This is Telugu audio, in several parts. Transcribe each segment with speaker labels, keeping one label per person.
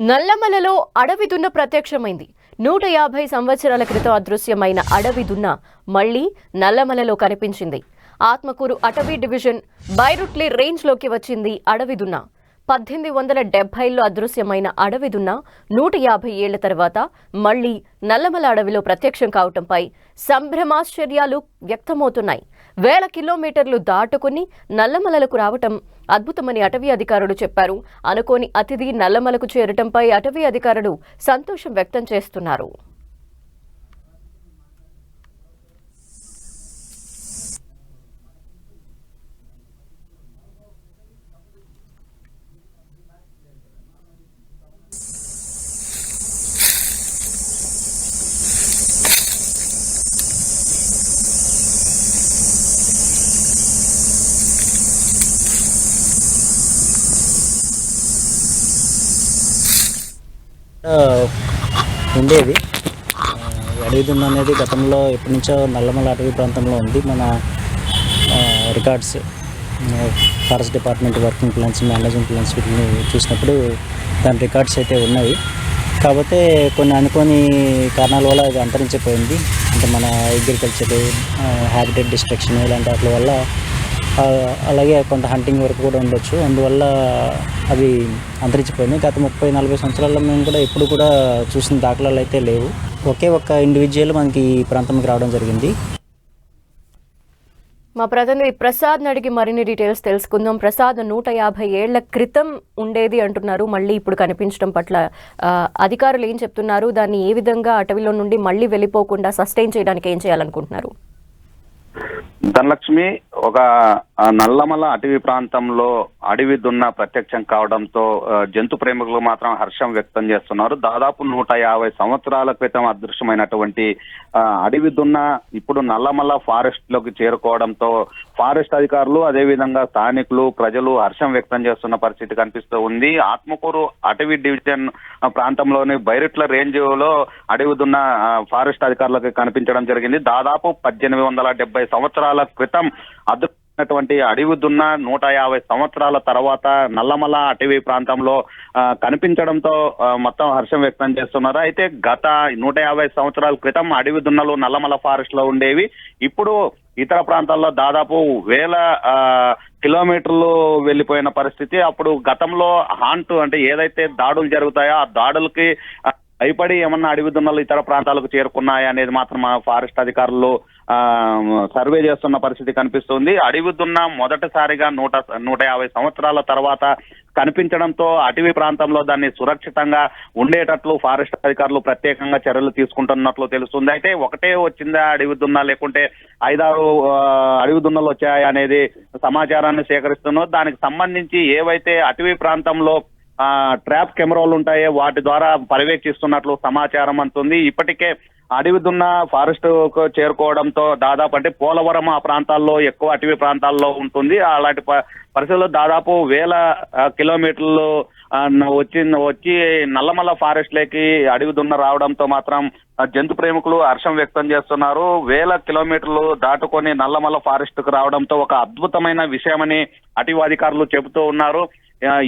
Speaker 1: నల్లమలలో అడవి దున్న ప్రత్యక్షమైంది. 150 సంవత్సరాల క్రితం అదృశ్యమైన అడవి దున్న మళ్లీ నల్లమలలో కనిపించింది. ఆత్మకూరు అటవీ డివిజన్ బైరుట్లీ రేంజ్లోకి వచ్చింది అడవి దున్న. 1870లో అదృశ్యమైన అడవి దున్న 150 ఏళ్ల తర్వాత మళ్లీ నల్లమల అడవిలో ప్రత్యక్షం కావటంపై సంభ్రమాశ్చర్యాలు వ్యక్తమవుతున్నాయి. వేల కిలోమీటర్లు దాటుకుని నల్లమలకు రావటం అద్భుతమని అటవీ అధికారులు చెప్పారు. అనుకోని అతిథి నల్లమలకు చేరటంపై అటవీ అధికారులు సంతోషం వ్యక్తం చేస్తున్నారు.
Speaker 2: ఉండేది అడవి దున్న అనేది గతంలో ఎప్పటి నుంచో నల్లమల అటవీ ప్రాంతంలో ఉంది. మన records forest department working plans, management plans వీటిని చూసినప్పుడు దాని రికార్డ్స్ అయితే ఉన్నాయి. కాకపోతే కొన్ని అనుకోని కారణాల వల్ల అది అంతరించిపోయింది. అంటే మన అగ్రికల్చర్, హ్యాబిటేట్ డిస్ట్రక్షన్ ఇలాంటి వాటి వల్ల, అలాగే కొంత హంటింగ్ వరకు కూడా ఉండొచ్చు. అందువల్ల అవి అంతరించిపోయింది. గత 30-40 సంవత్సరాల్లో మేము కూడా ఎప్పుడు కూడా చూసిన దాఖలాలు అయితే లేవు. ఒకే ఒక్క ఇండివిజువల్ మనకి ఈ ప్రాంతంకి రావడం జరిగింది.
Speaker 1: మా ప్రతినిధి ప్రసాద్ అడిగి మరిన్ని డీటెయిల్స్ తెలుసుకుందాం. ప్రసాద్, 150 ఏళ్ల క్రితం ఉండేది అంటున్నారు, మళ్ళీ ఇప్పుడు కనిపించడం పట్ల అధికారులు ఏం చెప్తున్నారు? దాన్ని ఏ విధంగా అటవీలో నుండి మళ్ళీ వెళ్ళిపోకుండా సస్టైన్ చేయడానికి ఏం చేయాలనుకుంటున్నారు?
Speaker 3: ధనలక్ష్మి, ఒక నల్లమల అటవీ ప్రాంతంలో అడవి దున్న ప్రత్యక్షం కావడంతో జంతు ప్రేమికులు మాత్రం హర్షం వ్యక్తం చేస్తున్నారు. దాదాపు 150 సంవత్సరాల క్రితం అదృశ్యమైనటువంటి అడవి దున్న ఇప్పుడు నల్లమల ఫారెస్ట్ లోకి చేరుకోవడంతో ఫారెస్ట్ అధికారులు, అదేవిధంగా స్థానికులు, ప్రజలు హర్షం వ్యక్తం చేస్తున్న పరిస్థితి కనిపిస్తూ ఉంది. ఆత్మకూరు అటవీ డివిజన్ ప్రాంతంలోని బైరుట్ల రేంజ్ లో అడవి దున్న ఫారెస్ట్ అధికారులకు కనిపించడం జరిగింది. దాదాపు 1870 సంవత్సరాల క్రితం అదృశ్యమైనటువంటి అడవి దున్న 150 సంవత్సరాల తర్వాత నల్లమల అటవీ ప్రాంతంలో కనిపించడంతో మొత్తం హర్షం వ్యక్తం చేస్తున్నారు. అయితే గత 150 సంవత్సరాల క్రితం అడవి దున్నలు నల్లమల ఫారెస్ట్ లో ఉండేవి. ఇప్పుడు ఇతర ప్రాంతాల్లో దాదాపు వేల కిలోమీటర్లు వెళ్లిపోయిన పరిస్థితి. అప్పుడు గతంలో హాంట్ అంటే ఏదైతే దాడులు జరుగుతాయో ఆ దాడులకి భయపడి ఏమన్నా అడవి దున్నలు ఇతర ప్రాంతాలకు చేరుకున్నాయా అనేది మాత్రం ఫారెస్ట్ అధికారులు సర్వే చేస్తున్న పరిస్థితి కనిపిస్తుంది. అడవి దున్న మొదటిసారిగా 150 సంవత్సరాల తర్వాత కనిపించడంతో అటవీ ప్రాంతంలో దాన్ని సురక్షితంగా ఉండేటట్లు ఫారెస్ట్ అధికారులు ప్రత్యేకంగా చర్యలు తీసుకుంటున్నట్లు తెలుస్తుంది. అయితే ఒకటే వచ్చిందా అడవి దున్న, లేకుంటే 5-6 అడవి దున్నలు వచ్చాయా అనేది సమాచారాన్ని సేకరిస్తున్నారు. దానికి సంబంధించి ఏవైతే అటవీ ప్రాంతంలో ట్రాప్ కెమెరాలు ఉంటాయో వాటి ద్వారా పర్యవేక్షిస్తున్నట్లు సమాచారం అందుతుంది. ఇప్పటికే అడవి దున్న ఫారెస్ట్ కు చేరుకోవడంతో దాదాపు అంటే పోలవరం ఆ ప్రాంతాల్లో ఎక్కువ అటవీ ప్రాంతాల్లో ఉంటుంది. అలాంటి పరిస్థితుల్లో దాదాపు వేల కిలోమీటర్లు వచ్చి నల్లమల ఫారెస్ట్ లేకి అడవి దున్న రావడంతో మాత్రం జంతు ప్రేమికులు హర్షం వ్యక్తం చేస్తున్నారు. వేల కిలోమీటర్లు దాటుకొని నల్లమల ఫారెస్ట్ కు రావడంతో ఒక అద్భుతమైన విషయమని అటవీ అధికారులు చెబుతూ ఉన్నారు.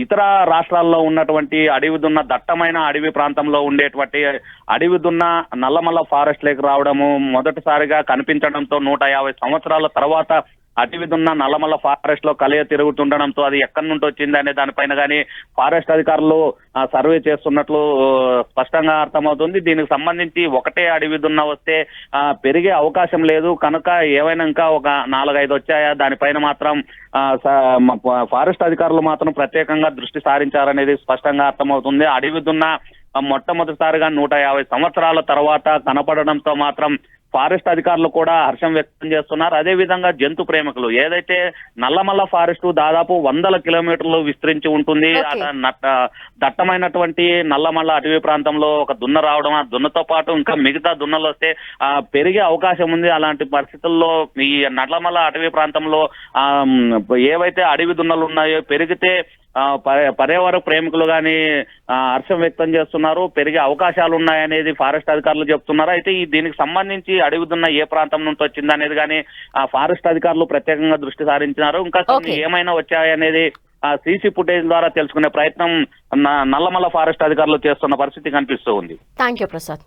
Speaker 3: ఇతర రాష్ట్రాల్లో ఉన్నటువంటి అడవి దున్న, దట్టమైన అడవి ప్రాంతంలో ఉండేటువంటి అడవి దున్న నల్లమల ఫారెస్ట్ లేకి రావడము మొదటిసారిగా కనిపించడంతో 150 సంవత్సరాల తర్వాత అటవి దున్న నల్లమల ఫారెస్ట్ లో కలియ తిరుగుతుండడంతో అది ఎక్కడి నుండి వచ్చింది అనే దానిపైన కానీ ఫారెస్ట్ అధికారులు సర్వే చేస్తున్నట్లు స్పష్టంగా అర్థమవుతుంది. దీనికి సంబంధించి ఒకటే అడవి దున్న వస్తే పెరిగే అవకాశం లేదు కనుక ఏవైనా ఇంకా ఒక 4-5 వచ్చాయా దానిపైన మాత్రం ఫారెస్ట్ అధికారులు మాత్రం ప్రత్యేకంగా దృష్టి సారించారనేది స్పష్టంగా అర్థమవుతుంది. అడవి దున్న మొట్టమొదటిసారిగా 150 సంవత్సరాల తర్వాత కనపడడంతో మాత్రం ఫారెస్ట్ అధికారులు కూడా హర్షం వ్యక్తం చేస్తున్నారు. అదే విధంగా జంతు ప్రేమికులు, ఏదైతే నల్లమల్ల ఫారెస్ట్ దాదాపు 100 కిలోమీటర్లు విస్తరించి ఉంటుంది. దట్టమైనటువంటి నల్లమల్ల అటవీ ప్రాంతంలో ఒక దున్న రావడం, ఆ దున్నతో పాటు ఇంకా మిగతా దున్నలు వస్తే పెరిగే అవకాశం ఉంది. అలాంటి పరిస్థితుల్లో ఈ నల్లమల్ల అటవీ ప్రాంతంలో ఏవైతే అడవి దున్నలు ఉన్నాయో పెరిగితే పర్యావరణ ప్రేమికులు కానీ హర్షం వ్యక్తం చేస్తున్నారు. పెరిగే అవకాశాలు ఉన్నాయనేది ఫారెస్ట్ అధికారులు చెప్తున్నారు. అయితే దీనికి సంబంధించి అడవి దున్న ఏ ప్రాంతం నుంచి వచ్చింది అనేది కానీ ఫారెస్ట్ అధికారులు ప్రత్యేకంగా దృష్టి సారించినారు. ఇంకా ఏమైనా వచ్చాయనేది ఆ సీసీ ఫుటేజ్ ద్వారా తెలుసుకునే ప్రయత్నం నల్లమల్ల ఫారెస్ట్ అధికారులు చేస్తున్న పరిస్థితి కనిపిస్తూ ఉంది.
Speaker 1: Thank you Prasad.